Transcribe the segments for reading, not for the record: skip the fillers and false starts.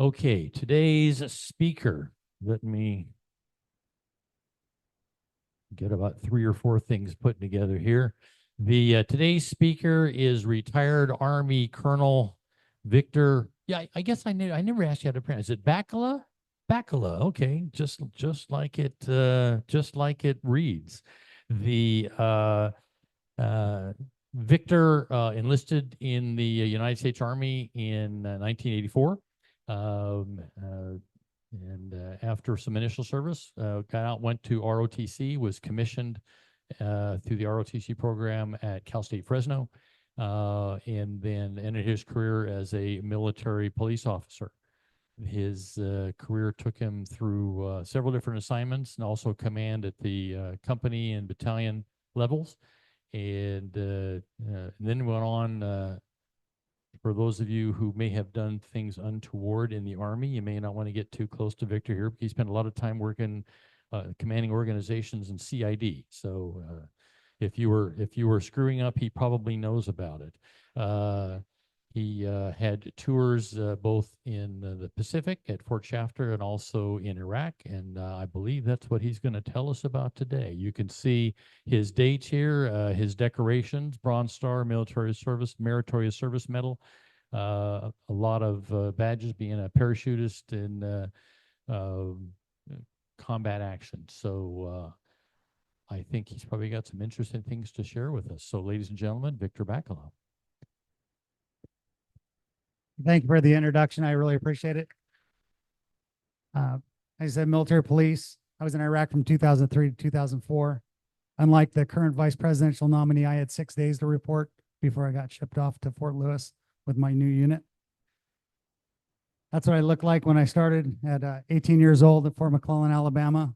Okay, today's speaker. Let me get about 3 or 4 things put together here. The today's speaker is retired Army Colonel Victor. Yeah, I guess I never asked you how to pronounce it. Bakkila? Bakkila. Okay, just like it reads. The Victor enlisted in the United States Army in 1984. And after some initial service, got out, went to ROTC, was commissioned through the ROTC program at Cal State Fresno, and then ended his career as a military police officer. His career took him through several different assignments and also command at the company and battalion levels. And then went on, for those of you who may have done things untoward in the Army, you may not want to get too close to Victor here. He spent a lot of time working, commanding organizations in CID. So if you were screwing up, he probably knows about it. He had tours both in the Pacific at Fort Shafter and also in Iraq, and I believe that's what he's going to tell us about today. You can see his dates here, his decorations: Bronze Star, Military Service, Meritorious Service Medal, a lot of badges, being a parachutist in combat action. So I think he's probably got some interesting things to share with us. So, ladies and gentlemen, Victor Baka. Thank you for the introduction. I really appreciate it. I said military police. I was in Iraq from 2003 to 2004. Unlike the current vice presidential nominee, I had 6 days to report before I got shipped off to Fort Lewis with my new unit. That's what I looked like when I started at 18 years old at Fort McClellan, Alabama.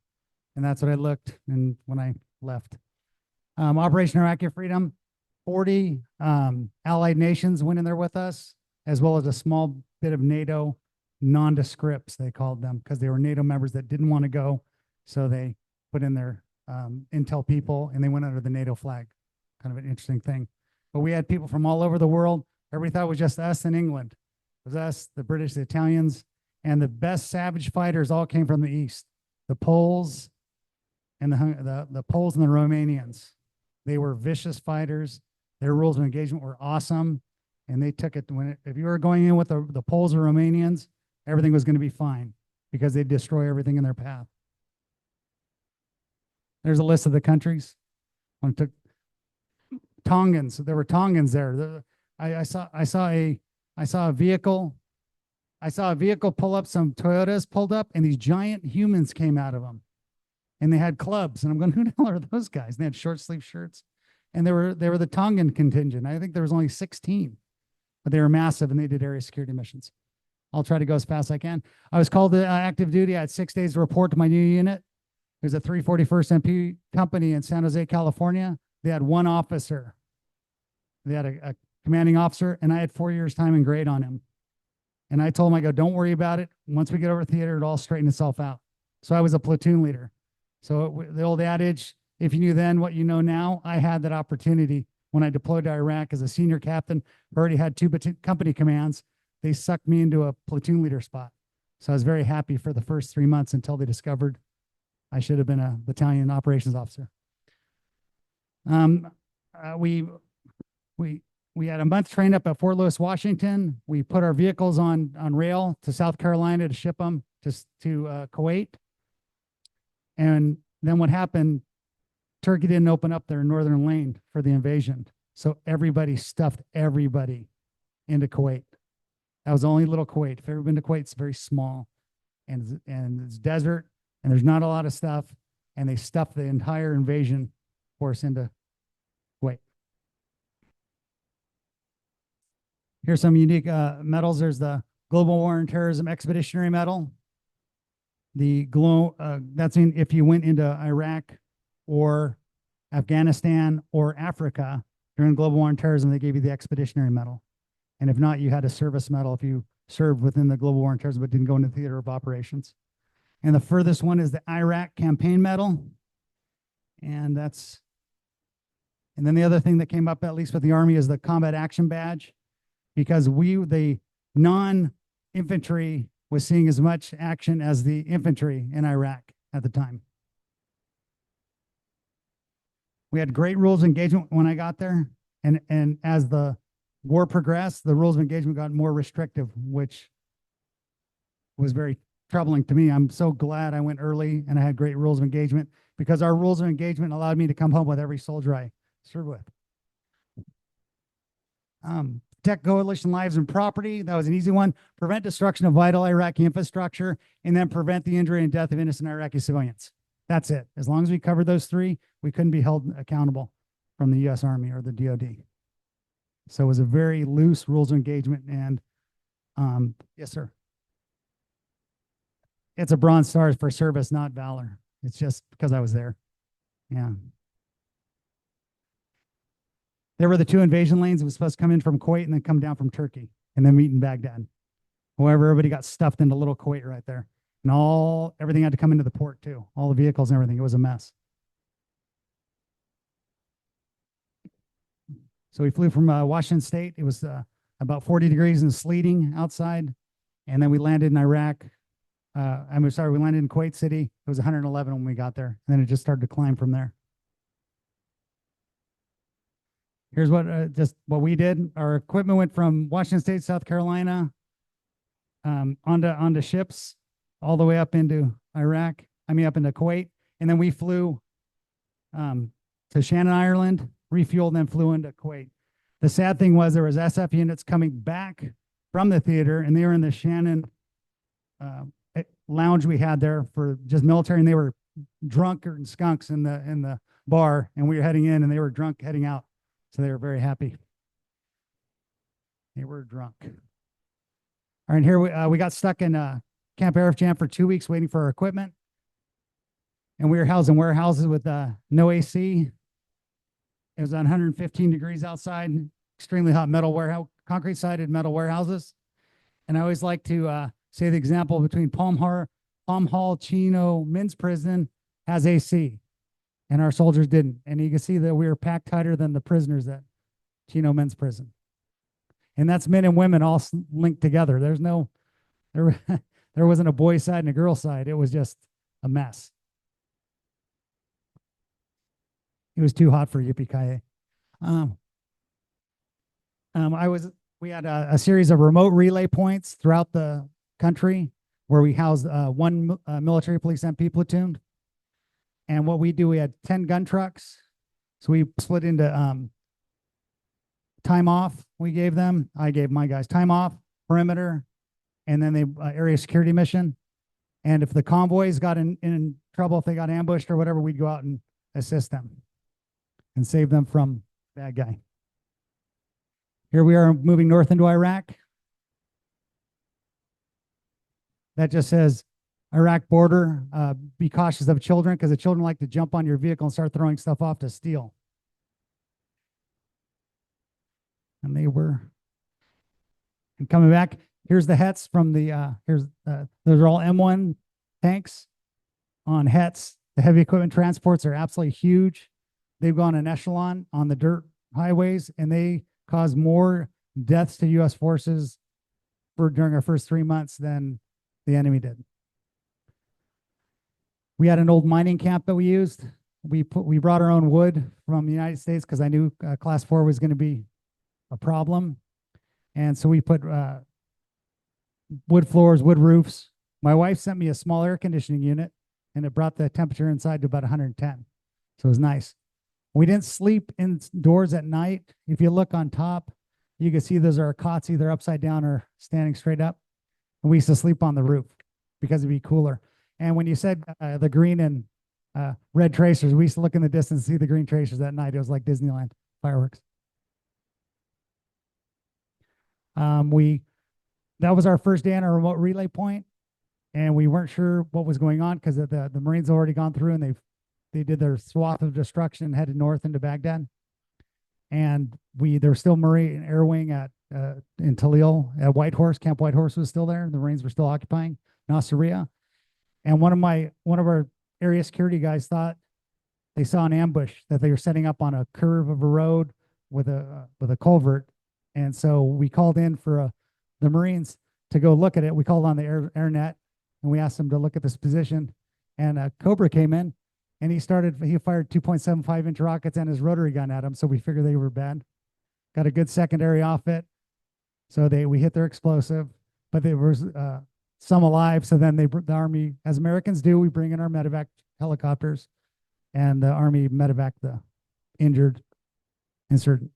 And that's what I looked and when I left. Operation Iraqi Freedom, 40 allied nations went in there with us, as well as a small bit of NATO nondescripts, they called them, because they were NATO members that didn't want to go. So they put in their intel people and they went under the NATO flag. Kind of an interesting thing. But we had people from all over the world. Everybody thought it was just us in England. It was us, the British, the Italians, and the best savage fighters all came from the East. The Poles and the Poles and the Romanians. They were vicious fighters. Their rules of engagement were awesome. And they took it if you were going in with the Poles or Romanians, everything was going to be fine because they'd destroy everything in their path. There's a list of the countries. When it took Tongans, there were Tongans there. I saw a vehicle. I saw a vehicle pull up. Some Toyotas pulled up, and these giant humans came out of them, and they had clubs. And I'm going, who the hell are those guys? And they had short sleeve shirts, and they were the Tongan contingent. I think there was only 16. But they were massive and they did area security missions. I'll try to go as fast as I can. I was called to active duty. I had 6 days to report to my new unit. There's a 341st MP company in San Jose, California. They had one officer. They had a commanding officer, and I had 4 years time and grade on him. And I told him, I go, don't worry about it. Once we get over theater, it'll all straighten itself out. So I was a platoon leader. So the old adage, if you knew then what you know now, I had that opportunity. When I deployed to Iraq as a senior captain, already had 2 company commands. They sucked me into a platoon leader spot. So I was very happy for the first 3 months until they discovered I should have been a battalion operations officer. We had a month trained up at Fort Lewis, Washington. We put our vehicles on rail to South Carolina to ship them to Kuwait. And then what happened, Turkey didn't open up their northern lane for the invasion. So everybody stuffed everybody into Kuwait. That was the only little Kuwait. If you've ever been to Kuwait, it's very small and it's desert and there's not a lot of stuff. And they stuffed the entire invasion force into Kuwait. Here's some unique medals. There's the Global War on Terrorism Expeditionary Medal. That's if you went into Iraq or Afghanistan or Africa during global war on terrorism, they gave you the Expeditionary Medal. And if not, you had a service medal if you served within the global war on terrorism but didn't go into the theater of operations. And the furthest one is the Iraq Campaign Medal. And then the other thing that came up, at least with the Army, is the Combat Action Badge, because the non-infantry was seeing as much action as the infantry in Iraq at the time. We had great rules of engagement when I got there. And as the war progressed, the rules of engagement got more restrictive, which was very troubling to me. I'm so glad I went early and I had great rules of engagement, because our rules of engagement allowed me to come home with every soldier I served with. Protect coalition lives and property. That was an easy one. Prevent destruction of vital Iraqi infrastructure, and then prevent the injury and death of innocent Iraqi civilians. That's it. As long as we covered those three, we couldn't be held accountable from the U.S. Army or the DoD. So it was a very loose rules of engagement. And yes, sir. It's a Bronze Star for service, not valor. It's just because I was there. Yeah. There were the two invasion lanes. It was supposed to come in from Kuwait and then come down from Turkey and then meet in Baghdad. However, everybody got stuffed into little Kuwait right there. And everything had to come into the port too. All the vehicles and everything. It was a mess. So we flew from Washington State. It was about 40 degrees and sleeting outside. And then we landed in Iraq. I'm sorry, we landed in Kuwait City. It was 111 when we got there. And then it just started to climb from there. Here's just what we did. Our equipment went from Washington State, South Carolina, onto ships all the way up into Iraq. Up into Kuwait. And then we flew to Shannon, Ireland, refueled, and then flew into Kuwait. The sad thing was there was SF units coming back from the theater, and they were in the Shannon lounge we had there for just military, and they were drunk and skunks in the bar, and we were heading in, and they were drunk heading out. So they were very happy. They were drunk. All right, here we got stuck in Camp Arif Jam for 2 weeks waiting for our equipment. And we were housed in warehouses with no AC. It was 115 degrees outside, extremely hot metal warehouse, concrete-sided metal warehouses. And I always like to say the example between Palm Hall Chino Men's Prison has AC, and our soldiers didn't. And you can see that we were packed tighter than the prisoners at Chino Men's Prison. And that's men and women all linked together. There wasn't a boys' side and a girls' side. It was just a mess. It was too hot for yippee-ki-yay. We had a series of remote relay points throughout the country where we housed one military police MP platoon. And what we do, we had 10 gun trucks. So we split into time off. We gave them, I gave my guys time off, perimeter, and then they area security mission. And if the convoys got in trouble, if they got ambushed or whatever, we'd go out and assist them and save them from bad guy. Here we are moving north into Iraq. That just says Iraq border, be cautious of children, because the children like to jump on your vehicle and start throwing stuff off to steal. And they were. And coming back, here's the HETs from the, those are all M1 tanks on HETs. The heavy equipment transports are absolutely huge. They've gone an echelon on the dirt highways, and they caused more deaths to U.S. forces during our first 3 months than the enemy did. We had an old mining camp that we used. We brought our own wood from the United States because I knew class 4 was going to be a problem. And so we put wood floors, wood roofs. My wife sent me a small air conditioning unit, and it brought the temperature inside to about 110. So it was nice. We didn't sleep indoors at night. If you look on top, you can see those are cots either upside down or standing straight up. And we used to sleep on the roof because it'd be cooler. And when you said the green and red tracers, we used to look in the distance and see the green tracers at night. It was like Disneyland fireworks. That was our first day on our remote relay point, and we weren't sure what was going on because the Marines had already gone through and they did their swath of destruction and headed north into Baghdad. And there was still Marine Air Wing in Talil at Whitehorse. Camp Whitehorse was still there. The Marines were still occupying Nasiriyah. And one of our area security guys thought they saw an ambush that they were setting up on a curve of a road with a culvert. And so we called in for the Marines to go look at it. We called on the AirNet and we asked them to look at this position. And Cobra came in and he fired 2.75-inch rockets and his rotary gun at them. So we figured they were bad. Got a good secondary off it. So we hit their explosive, but there was some alive. So then the Army, as Americans do, we bring in our medevac helicopters, and the Army medevac the injured insurgent.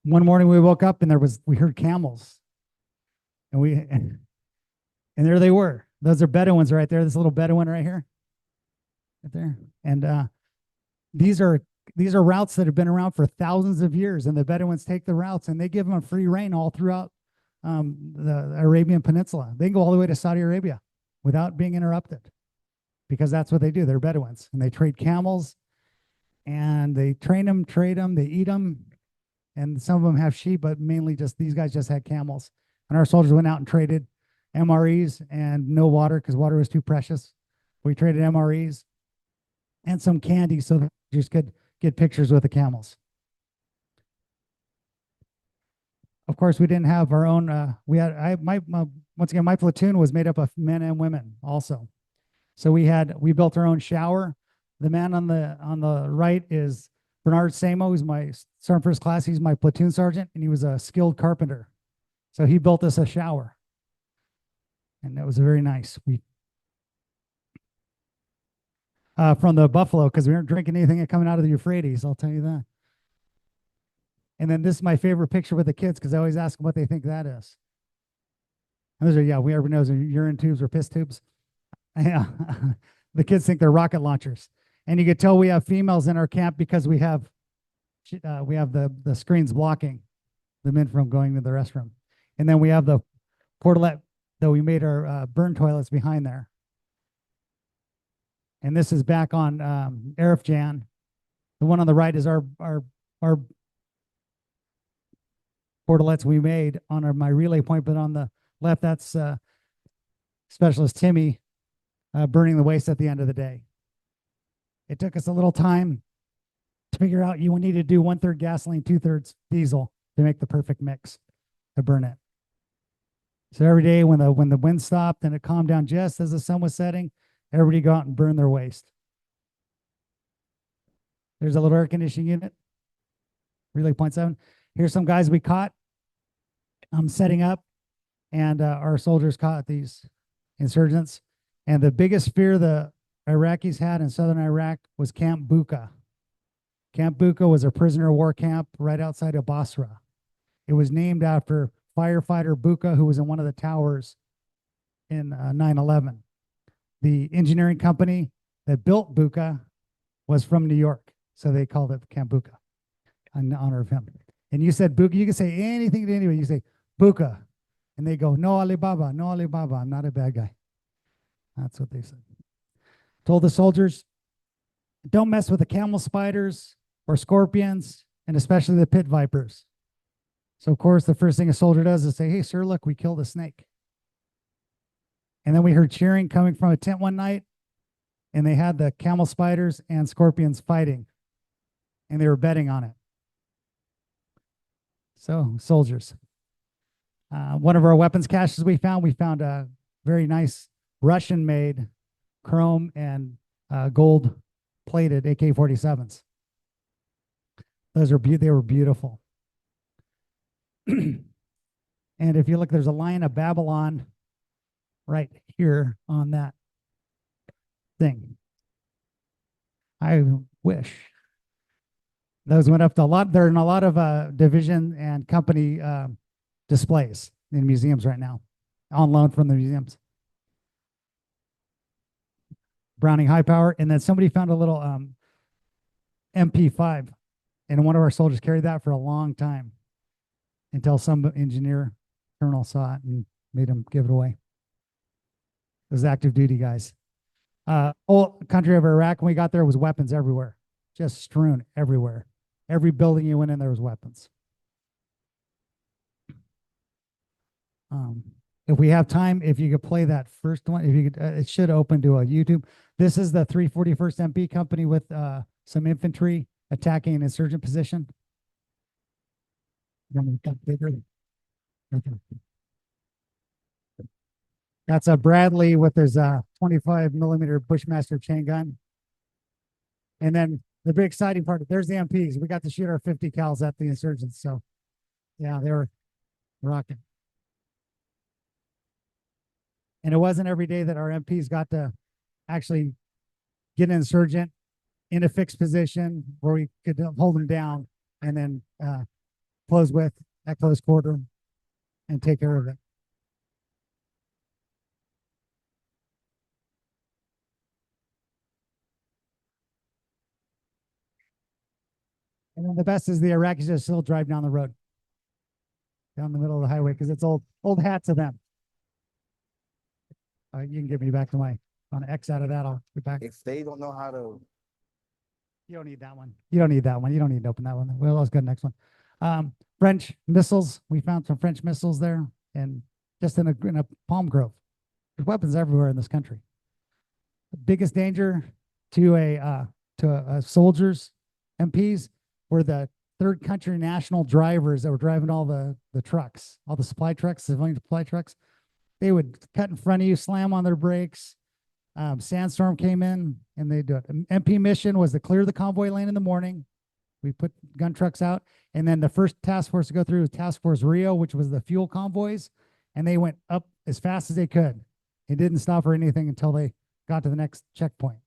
One morning we woke up and we heard camels, and there they were. Those are Bedouins right there. This little Bedouin right here, right there, and these are routes that have been around for thousands of years, and the Bedouins take the routes and they give them free reign all throughout the Arabian Peninsula. They can go all the way to Saudi Arabia without being interrupted, because that's what they do. They're Bedouins, and they trade camels, and they train them, trade them, they eat them, and some of them have sheep, but mainly just these guys just had camels. And our soldiers went out and traded MREs and no water, because water was too precious. We traded MREs and some candy so that just could get pictures with the camels. Of course, we didn't have our own. Once again, my platoon was made up of men and women also. So we built our own shower. The man on the right is Bernard Samo, who's my sergeant first class. He's my platoon sergeant, and he was a skilled carpenter. So he built us a shower, and that was very nice. From the buffalo, because we weren't drinking anything coming out of the Euphrates, I'll tell you that. And then this is my favorite picture with the kids, because I always ask them what they think that is. And those are, everybody knows, urine tubes or piss tubes. Yeah. The kids think they're rocket launchers. And you could tell we have females in our camp because we have the screens blocking the men from going to the restroom. And then we have the portalet that we made our burn toilets behind there. And this is back on Arifjan. The one on the right is our portalets we made on my relay point, but on the left, that's Specialist Timmy burning the waste at the end of the day. It took us a little time to figure out you need to do 1/3 gasoline, 2/3 diesel to make the perfect mix to burn it. So every day when the wind stopped and it calmed down just as the sun was setting, everybody go out and burn their waste. There's a little air conditioning unit, relay point 7. Here's some guys we caught. I'm setting up, and our soldiers caught these insurgents. And the biggest fear the Iraqis had in southern Iraq was Camp Buka. Camp Buka was a prisoner of war camp right outside of Basra. It was named after firefighter Buka, who was in one of the towers in 9/11. The engineering company that built Buka was from New York, so they called it Camp Buka in honor of him. And you said Buka, you can say anything to anybody. You say Buka, and they go, no Alibaba, no Alibaba, I'm not a bad guy. That's what they said. Told the soldiers, don't mess with the camel spiders or scorpions, and especially the pit vipers. So, of course, the first thing a soldier does is say, hey, sir, look, we killed a snake. And then we heard cheering coming from a tent one night, and they had the camel spiders and scorpions fighting, and they were betting on it. So, soldiers. One of our weapons caches we found a very nice Russian-made chrome and gold-plated AK-47s. They were beautiful. And if you look, there's a Lion of Babylon right here on that thing. I wish. Those went up to a lot. They're in a lot of division and company displays in museums right now, on loan from the museums. Browning high power. And then somebody found a little MP5, and one of our soldiers carried that for a long time until some engineer colonel saw it and made him give it away. It was active duty guys. Whole country of Iraq, when we got there, was weapons everywhere, just strewn everywhere. Every building you went in, there was weapons. If we have time, if you could play that first one, if you could, it should open to a YouTube. This is the 341st MP company with some infantry attacking an insurgent position. Bigger. Okay. That's a Bradley with his 25 millimeter Bushmaster chain gun. And then the big exciting part, there's the MPs. We got to shoot our 50 cals at the insurgents. So yeah, they were rocking. And it wasn't every day that our MPs got to actually get an insurgent in a fixed position where we could hold them down and then close with at close quarter and take care of it. And then the best is the Iraqis just still drive down the road, down the middle of the highway, because it's old hat to them. You can get me back to my on X out of that. I'll get back. If they don't know how to, You don't need that one. You don't need that one. You don't need to open that one. Well, let's go to the next one. French missiles. We found some French missiles there, and just in a palm grove. There's weapons everywhere in this country. The biggest danger to a soldiers, MPs, were the third country national drivers that were driving all the trucks, all the supply trucks, civilian supply trucks. They would cut in front of you, slam on their brakes. Sandstorm came in and they do it. MP mission was to clear the convoy lane in the morning. We put gun trucks out. And then the first task force to go through was Task Force Rio, which was the fuel convoys. And they went up as fast as they could. It didn't stop or anything until they got to the next checkpoint.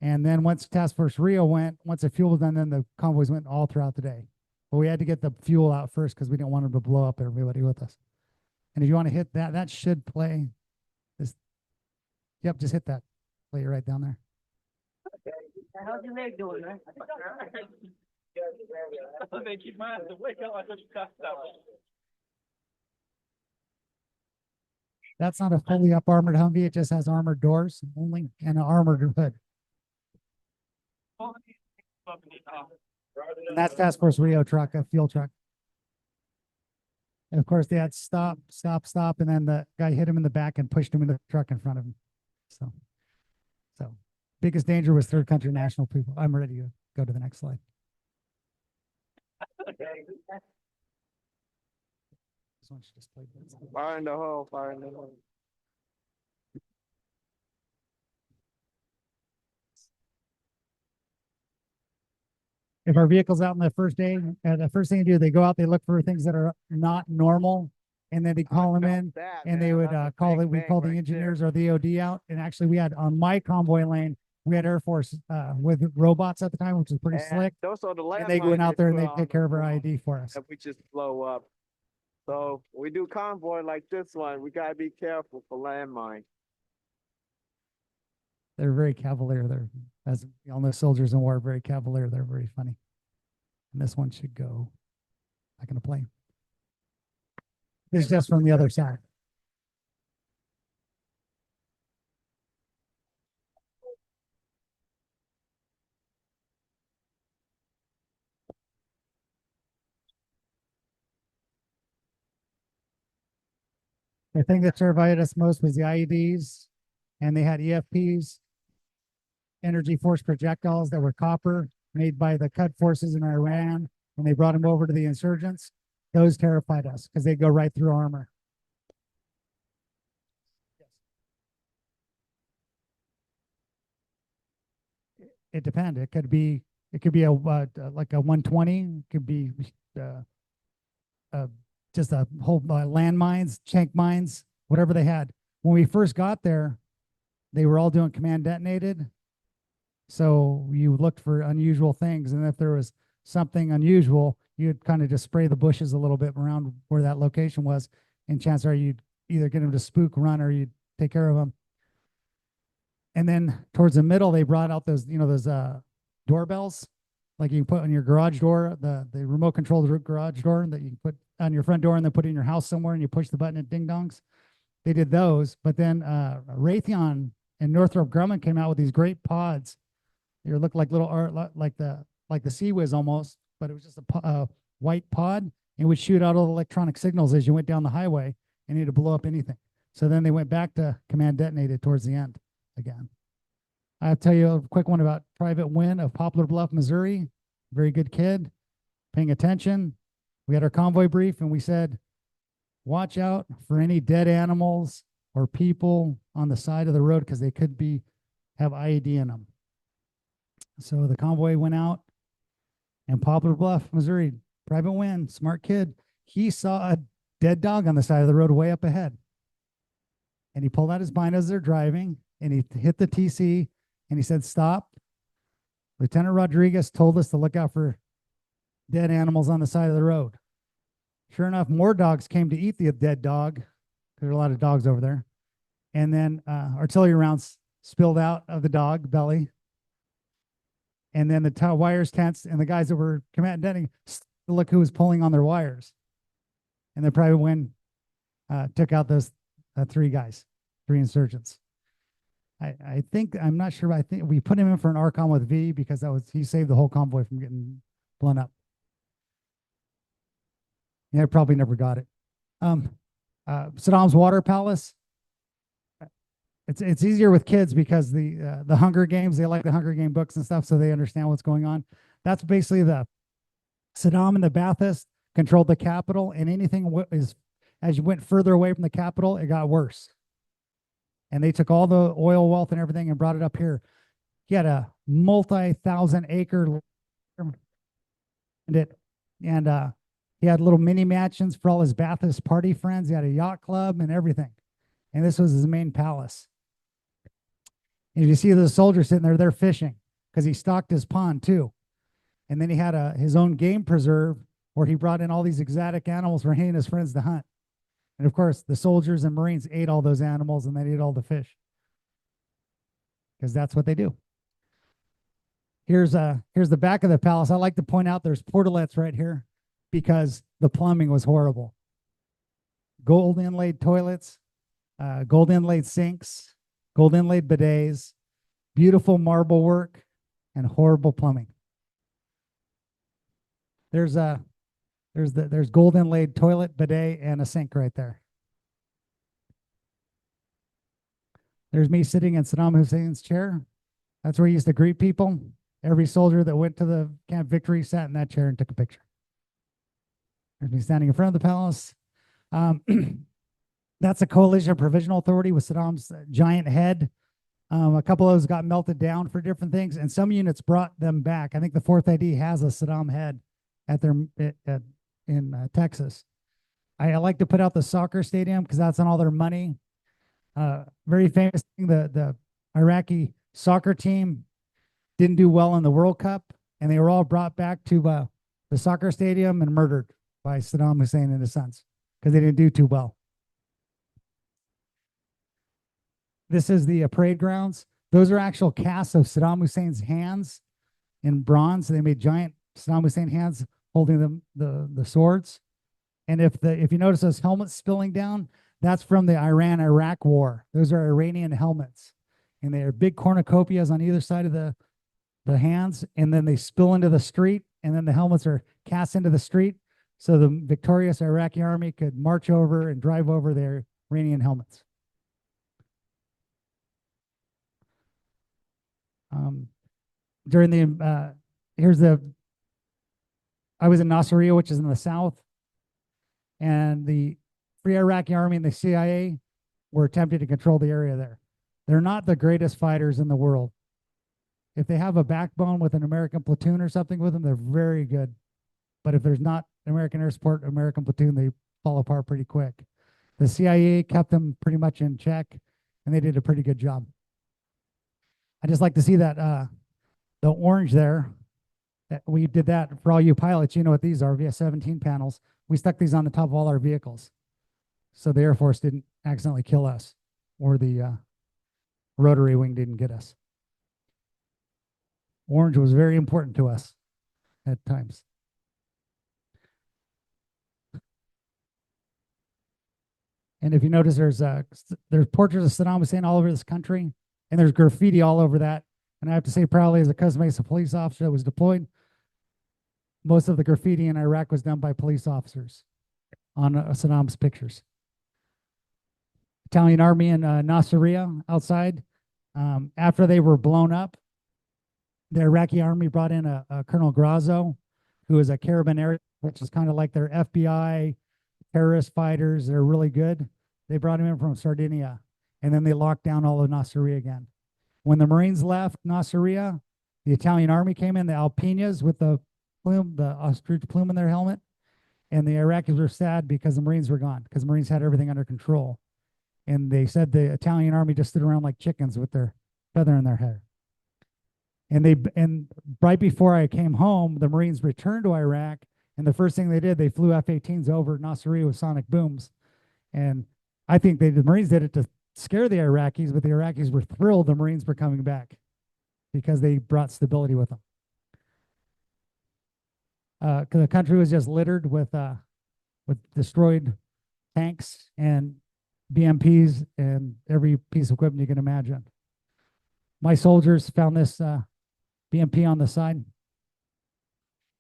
And then once Task Force Rio went, once the fuel was done, then the convoys went all throughout the day. But we had to get the fuel out first because we didn't want them to blow up everybody with us. And if you want to hit that, that should play this. Yep, just hit that. Play it right down there. Okay. How's your leg doing, man? They keep mine awake. That's not a fully up armored Humvee. It just has armored doors only and an armored hood. And that's Task Force Rio truck, a fuel truck. And of course, they had stop, stop, stop, and then the guy hit him in the back and pushed him in the truck in front of him. So biggest danger was third country national people. I'm ready to go to the next slide. This one should just play. fire in the hole, fire in the hole. If our vehicle's out on the first day, the first thing they do, they go out, they look for things that are not normal, and then they call them in, and they would call it. We call the engineers or the OD out, and actually, we had on my convoy lane, we had Air Force with robots at the time, which was pretty slick. Those are the And they went out there and they take care of our ID for us. If we just blow up. So we do convoy like this one, we gotta be careful for landmine. They're very cavalier. They're, as all the soldiers in war, are very cavalier. They're very funny. And this one should go back in the plane. This is just from the other side. The thing that survived us most was the IEDs, and they had EFPs, energy force projectiles that were copper, made by the Qud forces in Iran, and they brought them over to the insurgents. Those terrified us because they go right through armor. It depends. It could be a like a 120. It could be just a whole landmines, shank mines, whatever they had. When we first got there, they were all doing command detonated. So you looked for unusual things, and if there was something unusual, you'd kind of just spray the bushes a little bit around where that location was, and chances are you'd either get them to spook, run, or you'd take care of them. And then towards the middle, they brought out those, those doorbells, like you can put on your garage door, the remote controlled garage door that you can put on your front door and then put it in your house somewhere, and you push the button and ding dongs. They did those, but then Raytheon and Northrop Grumman came out with these great pods. They looked like little like the Sea Whiz almost, but it was just a white pod, and would shoot out all the electronic signals as you went down the highway, and you had to blow up anything. So then they went back to command detonated towards the end again. I'll tell you a quick one about Private Wynn of Poplar Bluff, Missouri. Very good kid, paying attention. We had our convoy brief, and we said, watch out for any dead animals or people on the side of the road because they could have IED in them. So the convoy went out, and Poplar Bluff, Missouri, Private Wynn, smart kid, he saw a dead dog on the side of the road way up ahead. And he pulled out his bind as they're driving, and he hit the TC, and he said, "Stop. Lieutenant Rodriguez told us to look out for dead animals on the side of the road." Sure enough, more dogs came to eat the dead dog. There are a lot of dogs over there. And then artillery rounds spilled out of the dog belly. And then the wires tensed, and the guys that were commanding, look who was pulling on their wires. And then Private Wynn took out those three insurgents. I think, I'm not sure, but I think we put him in for an ARCOM with V because he saved the whole convoy from getting blown up. Yeah, I probably never got it. Saddam's water palace. It's easier with kids because the Hunger Games, they like the Hunger Game books and stuff, so they understand what's going on. That's basically Saddam and the Ba'athists controlled the capital, and anything as you went further away from the capital, it got worse. And they took all the oil wealth and everything and brought it up here. He had a multi-thousand acre and he had little mini mansions for all his Ba'athist party friends. He had a yacht club and everything. And this was his main palace. And if you see the soldiers sitting there, they're fishing because he stocked his pond too. And then he had his own game preserve where he brought in all these exotic animals for he and his friends to hunt. And of course, the soldiers and Marines ate all those animals and they ate all the fish because that's what they do. Here's the back of the palace. I like to point out there's portalettes right here because the plumbing was horrible. Gold inlaid toilets, gold inlaid sinks, gold inlaid bidets, beautiful marble work, and horrible plumbing. There's gold inlaid toilet, bidet, and a sink right there. There's me sitting in Saddam Hussein's chair. That's where he used to greet people. Every soldier that went to the Camp Victory sat in that chair and took a picture. There's me standing in front of the palace. That's a coalition provisional authority with Saddam's giant head. A couple of those got melted down for different things, and some units brought them back. I think the 4th ID has a Saddam head in Texas. I like to put out the soccer stadium because that's on all their money. Very famous thing, the Iraqi soccer team didn't do well in the World Cup, and they were all brought back to the soccer stadium and murdered by Saddam Hussein and his sons because they didn't do too well. This is the parade grounds. Those are actual casts of Saddam Hussein's hands in bronze. They made giant Saddam Hussein hands holding the swords. And if you notice those helmets spilling down, that's from the Iran-Iraq war. Those are Iranian helmets. And they are big cornucopias on either side of the hands, and then they spill into the street, and then the helmets are cast into the street so the victorious Iraqi army could march over and drive over their Iranian helmets. During the, I was in Nasiriyah, which is in the south, and the Free Iraqi Army and the CIA were attempting to control the area there. They're not the greatest fighters in the world. If they have a backbone with an American platoon or something with them, they're very good. But if there's not American air support, American platoon, they fall apart pretty quick. The CIA kept them pretty much in check, and they did a pretty good job. I just like to see that the orange there. We did that for all you pilots. You know what these are, VS-17 panels. We stuck these on the top of all our vehicles, so the Air Force didn't accidentally kill us, or the rotary wing didn't get us. Orange was very important to us at times. And if you notice, there's portraits of Saddam Hussein all over this country, and there's graffiti all over that. And I have to say proudly, as a Costa Mesa police officer that was deployed, most of the graffiti in Iraq was done by police officers on Saddam's pictures. Italian army in Nasiriyah outside. After they were blown up, the Iraqi army brought in a Colonel Grazo, who is a carabinieri, which is kind of like their FBI, terrorist fighters. They're really good. They brought him in from Sardinia, and then they locked down all of Nasiriyah again. When the Marines left Nasiriyah, the Italian army came in, the Alpinas with the plume, the ostrich plume in their helmet, and the Iraqis were sad because the Marines were gone, because the Marines had everything under control. And they said the Italian army just stood around like chickens with their feather in their hair. And right before I came home, the Marines returned to Iraq, and the first thing they did, they flew F-18s over Nasiriyah with sonic booms. And I think the Marines did it to scare the Iraqis, but the Iraqis were thrilled the Marines were coming back because they brought stability with them. The country was just littered with destroyed tanks and BMPs and every piece of equipment you can imagine. My soldiers found this BMP on the side,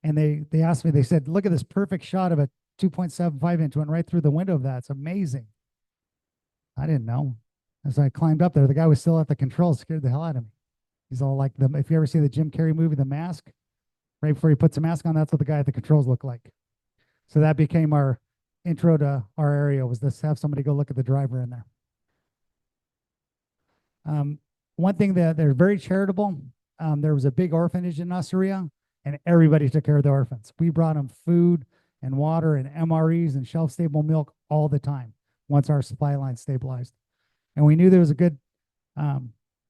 and they asked me, they said, look at this perfect shot of a 2.75 inch, went right through the window of that. It's amazing. I didn't know. As I climbed up there, the guy was still at the controls, scared the hell out of me. He's all like, if you ever see the Jim Carrey movie, The Mask, right before he puts the mask on, that's what the guy at the controls looked like. So that became our intro to our area, was to have somebody go look at the driver in there. One thing that they're very charitable. There was a big orphanage in Nasiriyah, and everybody took care of the orphans. We brought them food and water and MREs and shelf-stable milk all the time once our supply line stabilized. And we knew there was a good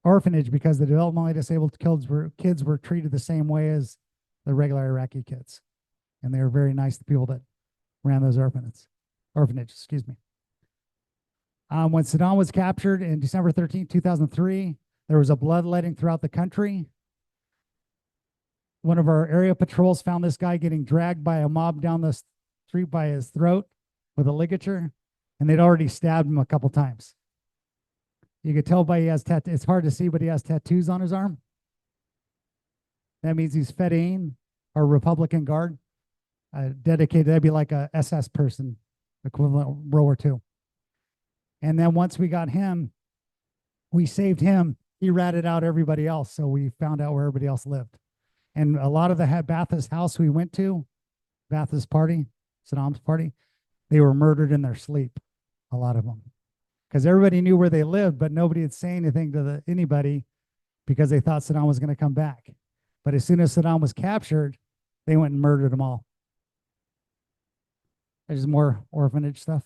orphanage because the developmentally disabled kids were treated the same way as the regular Iraqi kids. And they were very nice to people that ran those orphanages, excuse me. When Saddam was captured in December 13, 2003, there was a bloodletting throughout the country. One of our area patrols found this guy getting dragged by a mob down the street by his throat with a ligature, and they'd already stabbed him a couple times. You could tell by he has tattoos. It's hard to see, but he has tattoos on his arm. That means he's Fedayeen, or Republican Guard, dedicated. That'd be like a SS person, equivalent of World War II. And then once we got him, we saved him. He ratted out everybody else, so we found out where everybody else lived. And a lot of the Ba'athist house we went to, Ba'athist party, Saddam's party, they were murdered in their sleep, a lot of them. Because everybody knew where they lived, but nobody would say anything to anybody because they thought Saddam was going to come back. But as soon as Saddam was captured, they went and murdered them all. There's more orphanage stuff.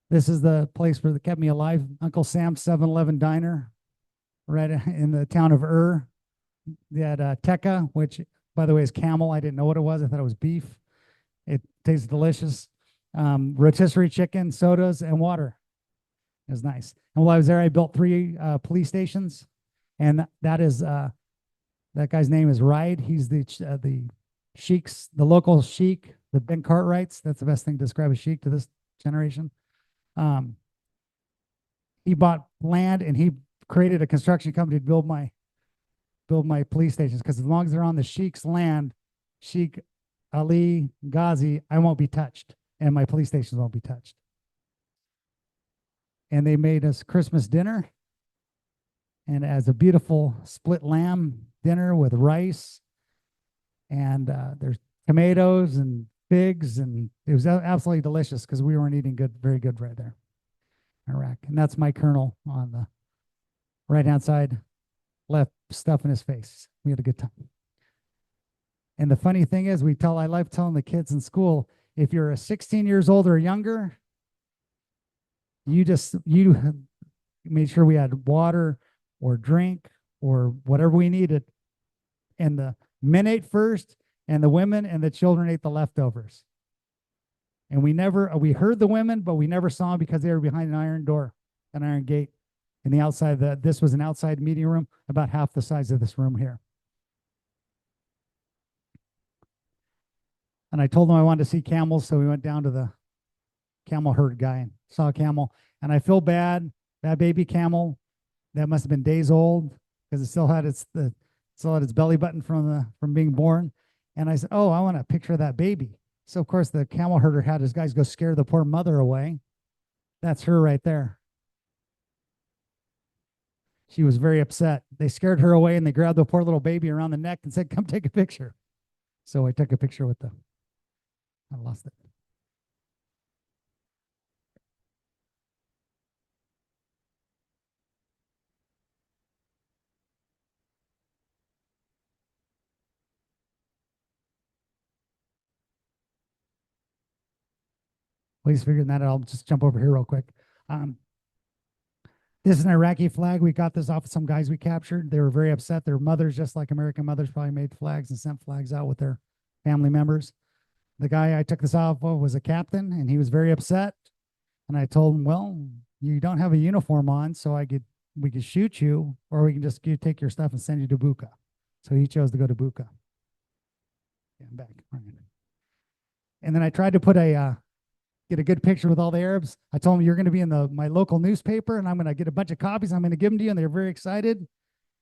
This is the place where they kept me alive. Uncle Sam's 7-Eleven diner, right in the town of They had tekka, which, by the way, is camel. I didn't know what it was. I thought it was beef. It tastes delicious. Rotisserie chicken, sodas, and water. It was nice. And while I was there, I built 3 police stations. And that is, that guy's name is Ride. He's the sheiks, the local sheik, the Ben Cartwrights. That's the best thing to describe a sheik to this generation. He bought land and he created a construction company to build my police stations, because as long as they're on the sheik's land, Sheikh Ali Ghazi, I won't be touched, and my police stations won't be touched. And they made us Christmas dinner, and as a beautiful split lamb dinner with rice, and there's tomatoes and figs, and it was absolutely delicious because we weren't eating good, very good right there in Iraq. And that's my colonel on the right-hand side, left stuff in his face. We had a good time. And the funny thing is, I like telling the kids in school, if you're 16 years old or younger, you made sure we had water or drink or whatever we needed. And the men ate first, and the women and the children ate the leftovers. And we heard the women, but we never saw them because they were behind an iron door, an iron gate. In the outside, this was an outside meeting room, about half the size of this room here. And I told them I wanted to see camels, so we went down to the camel herd guy and saw a camel. And I feel bad, that baby camel, that must have been days old because it still had its belly button from being born. And I said, oh, I want a picture of that baby. So of course the camel herder had his guys go scare the poor mother away. That's her right there. She was very upset. They scared her away and they grabbed the poor little baby around the neck and said, come take a picture. So I took a picture with them. I lost it. while he's figuring that out, I'll just jump over here real quick. This is an Iraqi flag. We got this off of some guys we captured. They were very upset. Their mothers, just like American mothers, probably made flags and sent flags out with their family members. The guy I took this off of was a captain, and he was very upset. And I told him, well, you don't have a uniform on, so we could shoot you, or we can just take your stuff and send you to Buka. So he chose to go to Buka. Yeah, I'm back. And then I tried to put get a good picture with all the Arabs. I told them, you're going to be in my local newspaper, and I'm going to get a bunch of copies. I'm going to give them to you, and they're very excited.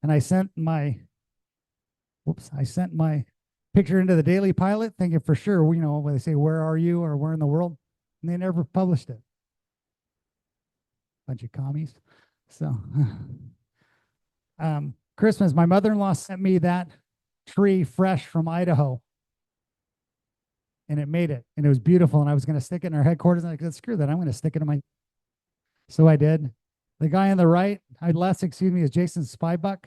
And I sent my picture into the Daily Pilot, thinking for sure, when they say, where are you, or where in the world? And they never published it. Bunch of commies. So Christmas, my mother-in-law sent me that tree fresh from Idaho. And it made it, and it was beautiful. And I was going to stick it in our headquarters. And I said, screw that, I'm going to stick it in my. So I did. The guy on the right, is Jason Spybuck,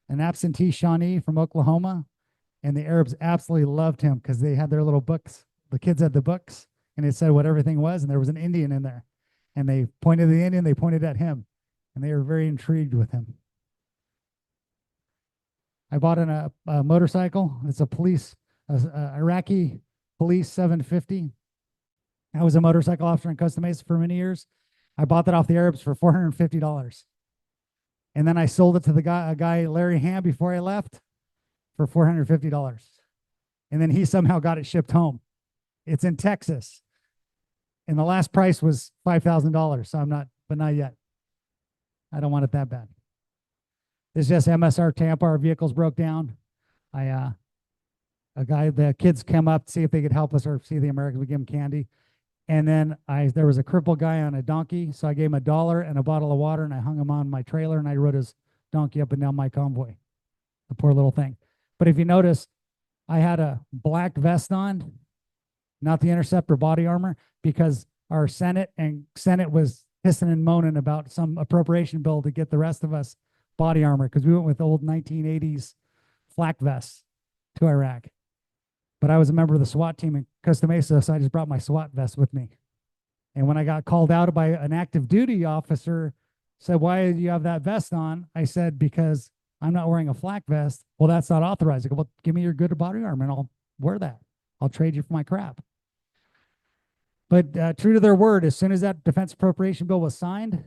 an absentee Shawnee from Oklahoma. And the Arabs absolutely loved him because they had their little books. The kids had the books, and it said what everything was. And there was an Indian in there. And they pointed at the Indian, they pointed at him. And they were very intrigued with him. I bought a motorcycle. It's a Iraqi Police 750. I was a motorcycle officer in Costa Mesa for many years. I bought that off the Arabs for $450. And then I sold it to a guy, Larry Ham, before I left for $450. And then he somehow got it shipped home. It's in Texas. And the last price was $5,000. So but not yet. I don't want it that bad. This is just MSR Tampa. Our vehicles broke down. The kids came up to see if they could help us or see the Americans. We give them candy. And then there was a crippled guy on a donkey. So I gave him $1 and a bottle of water, and I hung him on my trailer, and I rode his donkey up and down my convoy. The poor little thing. But if you notice, I had a black vest on, not the Interceptor body armor, because our Senate was hissing and moaning about some appropriation bill to get the rest of us body armor, because we went with old 1980s flak vests to Iraq. But I was a member of the SWAT team in Costa Mesa, so I just brought my SWAT vest with me. And when I got called out by an active duty officer, said, why do you have that vest on? I said, because I'm not wearing a flak vest. Well, that's not authorized. I go, well, give me your good body armor and I'll wear that. I'll trade you for my crap. But true to their word, as soon as that defense appropriation bill was signed,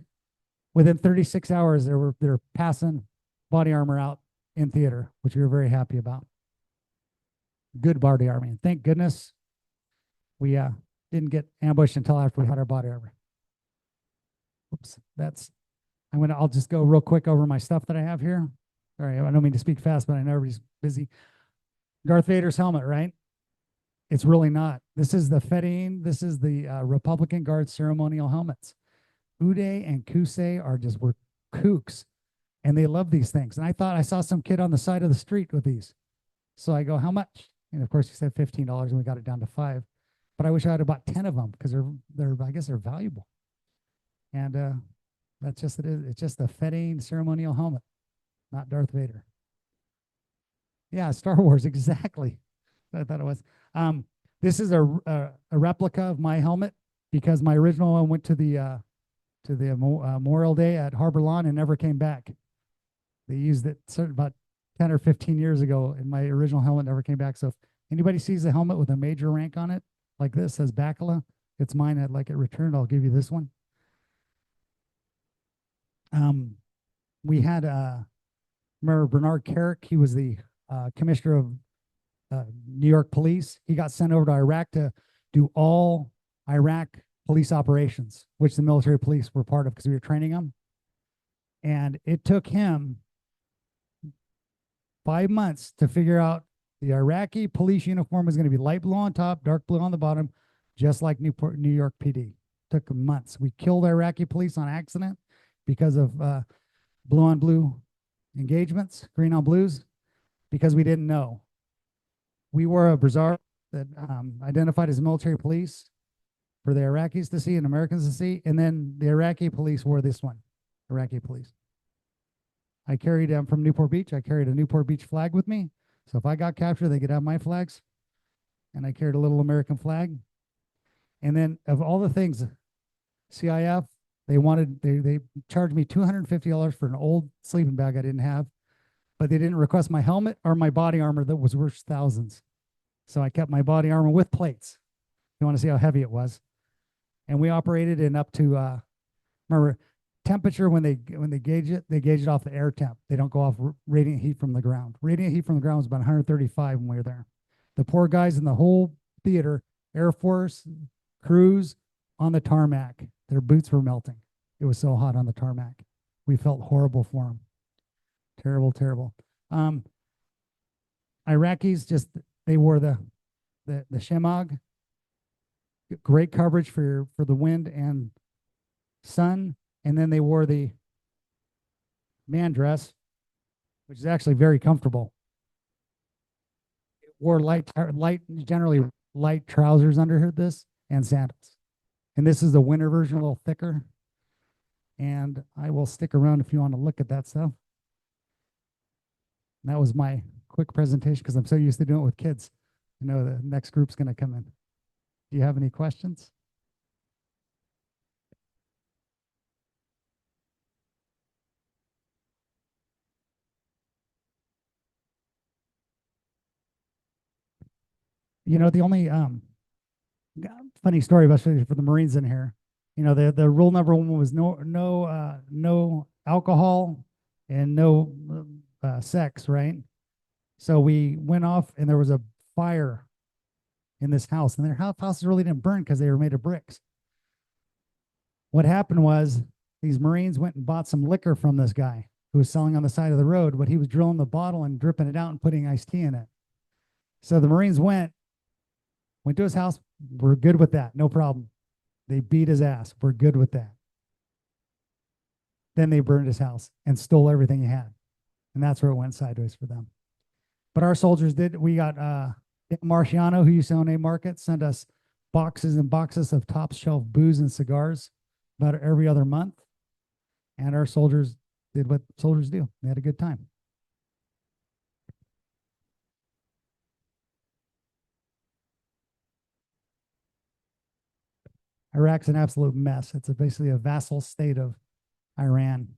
within 36 hours, they're passing body armor out in theater, which we were very happy about. Good body armor. And thank goodness we didn't get ambushed until after we had our body armor. Oops, I'll just go real quick over my stuff that I have here. Sorry, I don't mean to speak fast, but I know everybody's busy. Darth Vader's helmet, right? It's really not. This is the Fedayeen. This is the Republican Guard ceremonial helmets. Uday and Kusei were kooks, and they love these things. And I thought I saw some kid on the side of the street with these. So I go, how much? And of course he said $15, and we got it down to $5. But I wish I had about 10 of them, because I guess they're valuable. And that's just it is. It's just a Fedayeen ceremonial helmet, not Darth Vader. Yeah, Star Wars, exactly. I thought it was. This is a replica of my helmet, because my original one went to the Memorial Day at Harbor Lawn and never came back. They used it about 10 or 15 years ago, and my original helmet never came back. So if anybody sees a helmet with a major rank on it, like this, says Bakkila, it's mine. I'd like it returned. I'll give you this one. We had, remember Bernard Carrick? He was the commissioner of New York police. He got sent over to Iraq to do all Iraq police operations, which the military police were part of, because we were training them. And it took him 5 months to figure out the Iraqi police uniform was going to be light blue on top, dark blue on the bottom, just like New York PD. Took months. We killed Iraqi police on accident because of blue on blue engagements, green on blues, because we didn't know. We wore a brassard that identified as military police for the Iraqis to see and Americans to see, and then the Iraqi police wore this one, Iraqi police. I carried from Newport Beach. I carried a Newport Beach flag with me. So if I got captured, they could have my flags. And I carried a little American flag. And then of all the things, CIF, they charged me $250 for an old sleeping bag I didn't have, but they didn't request my helmet or my body armor that was worth thousands. So I kept my body armor with plates. You want to see how heavy it was. And we operated in up to, remember, temperature when they gauge it off the air temp. They don't go off radiant heat from the ground. Radiant heat from the ground was about 135 when we were there. The poor guys in the whole theater, Air Force, crews on the tarmac, their boots were melting. It was so hot on the tarmac. We felt horrible for them. Terrible, terrible. Iraqis just, they wore the shemagh, great coverage for the wind and sun. And then they wore the man dress, which is actually very comfortable. Wore generally light trousers under this and sandals. And this is the winter version, a little thicker. And I will stick around if you want to look at that stuff. And that was my quick presentation because I'm so used to doing it with kids. I know the next group's going to come in. Do you have any questions? You know, the only funny story, especially for the Marines in here, you know, the rule number one was no alcohol and no sex, right? So we went off and there was a fire in this house, and their houses really didn't burn because they were made of bricks. What happened was these Marines went and bought some liquor from this guy who was selling on the side of the road, but he was drilling the bottle and dripping it out and putting iced tea in it. So the Marines went to his house. We're good with that. No problem. They beat his ass. We're good with that. Then they burned his house and stole everything he had. And that's where it went sideways for them. But our soldiers did. We got Marciano, who used to own a market, sent us boxes and boxes of top shelf booze and cigars about every other month. And our soldiers did what soldiers do. They had a good time. Iraq's an absolute mess. It's basically a vassal state of Iran.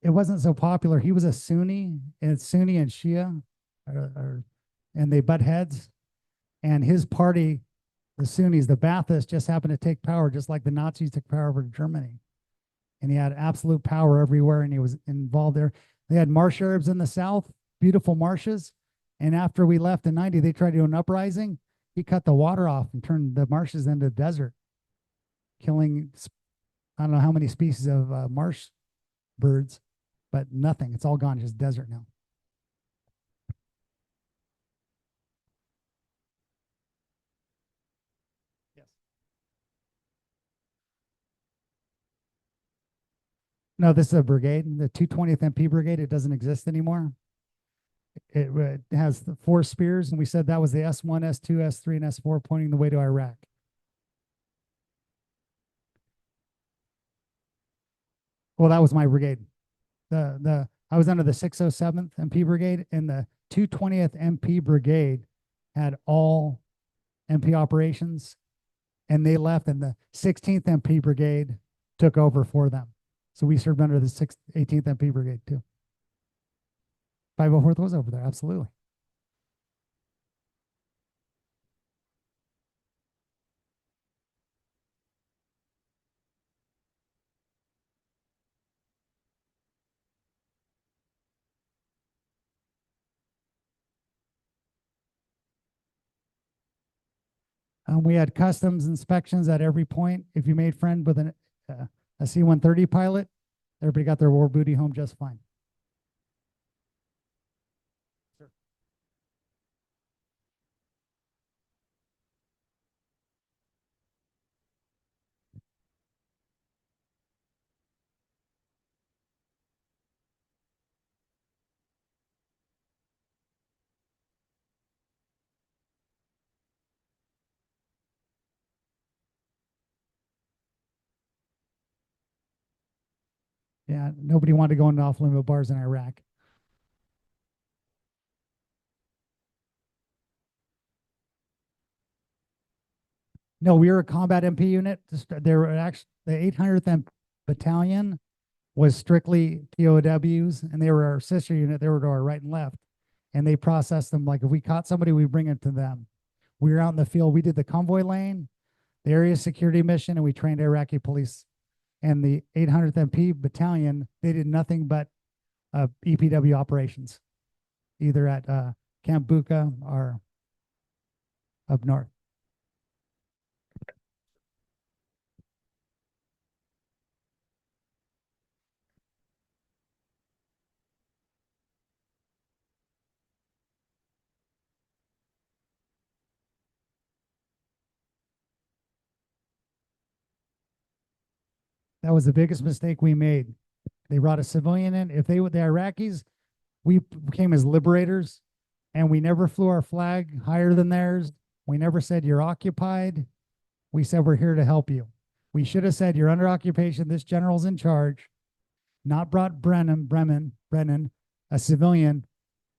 It wasn't so popular. He was a Sunni, and Sunni and Shia, and they butt heads. And his party, the Sunnis, the Baathists, just happened to take power, just like the Nazis took power over Germany. And he had absolute power everywhere, and he was involved there. They had marsh Arabs in the south, beautiful marshes. And after we left in 90, they tried to do an uprising. He cut the water off and turned the marshes into a desert, killing, I don't know how many species of marsh birds, but nothing. It's all gone, just desert now. Yes. No, this is a brigade, the 220th MP Brigade. It doesn't exist anymore. It has the 4 spears, and we said that was the S1, S2, S3, and S4 pointing the way to Iraq. Well, that was my brigade. I was under the 607th MP Brigade, and the 220th MP Brigade had all MP operations, and they left, and the 16th MP Brigade took over for them. So we served under the 18th MP Brigade too. 504th was over there, absolutely. We had customs inspections at every point. If you made friend with a C-130 pilot, everybody got their war booty home just fine. Sure. Yeah, nobody wanted to go into off-limit bars in Iraq. No, we were a combat MP unit. There were actually the 800th Battalion was strictly POWs, and they were our sister unit. They were to our right and left, and they processed them. Like if we caught somebody, we bring it to them. We were out in the field. We did the convoy lane, the area security mission, and we trained Iraqi police. And the 800th MP Battalion, they did nothing but EPW operations, either at Camp Buka or up north. That was the biggest mistake we made. They brought a civilian in. If they were the Iraqis, we came as liberators, and we never flew our flag higher than theirs. We never said you're occupied. We said we're here to help you. We should have said you're under occupation. This general's in charge. Not brought Brennan, a civilian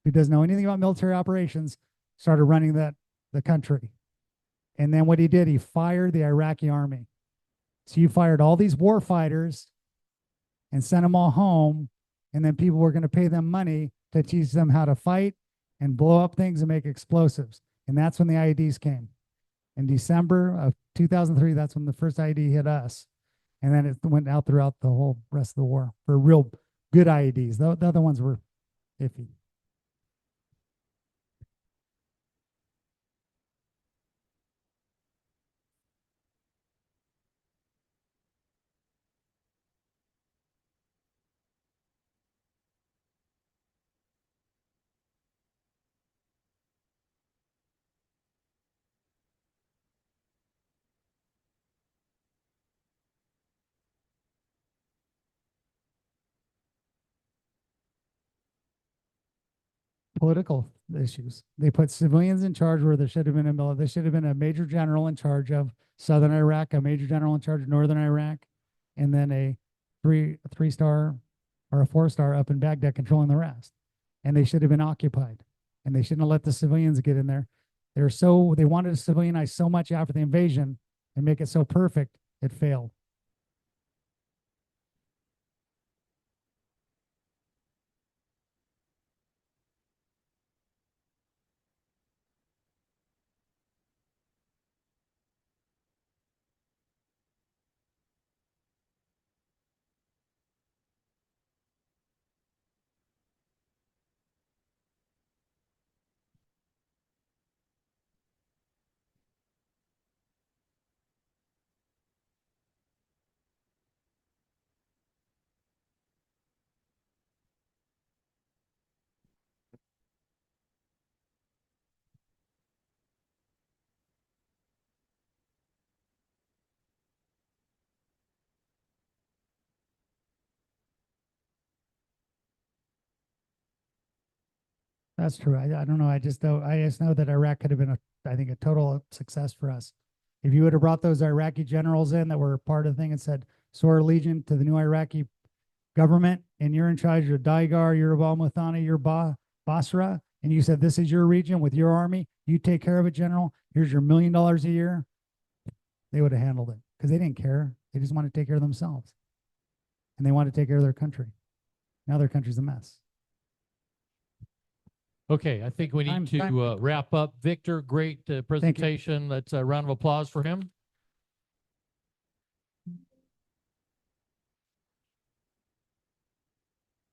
who doesn't know anything about military operations, started running the country. And then what he did, he fired the Iraqi army. So you fired all these war fighters and sent them all home, and then people were going to pay them money to teach them how to fight and blow up things and make explosives. And that's when the IEDs came. In December of 2003, that's when the first IED hit us. And then it went out throughout the whole rest of the war for real good IEDs. The other ones were iffy. Political issues. They put civilians in charge where there should have been there should have been a major general in charge of southern Iraq, a major general in charge of northern Iraq, and then a three-star or a four-star up in Baghdad controlling the rest. And they should have been occupied. And they shouldn't have let the civilians get in there. They wanted to civilianize so much after the invasion and make it so perfect, it failed. That's true. I don't know. I just know that Iraq could have been I think a total success for us. If you would have brought those Iraqi generals in that were part of the thing and said, swear allegiance to the new Iraqi government, and you're in charge of Daigar, you're Al Muthana, you're Basra, and you said, this is your region with your army, you take care of it, general, here's your $1 million a year, they would have handled it because they didn't care. They just wanted to take care of themselves. And they wanted to take care of their country. Now their country's a mess. Okay, I think we need to wrap up. Victor, great presentation. Let's a round of applause for him.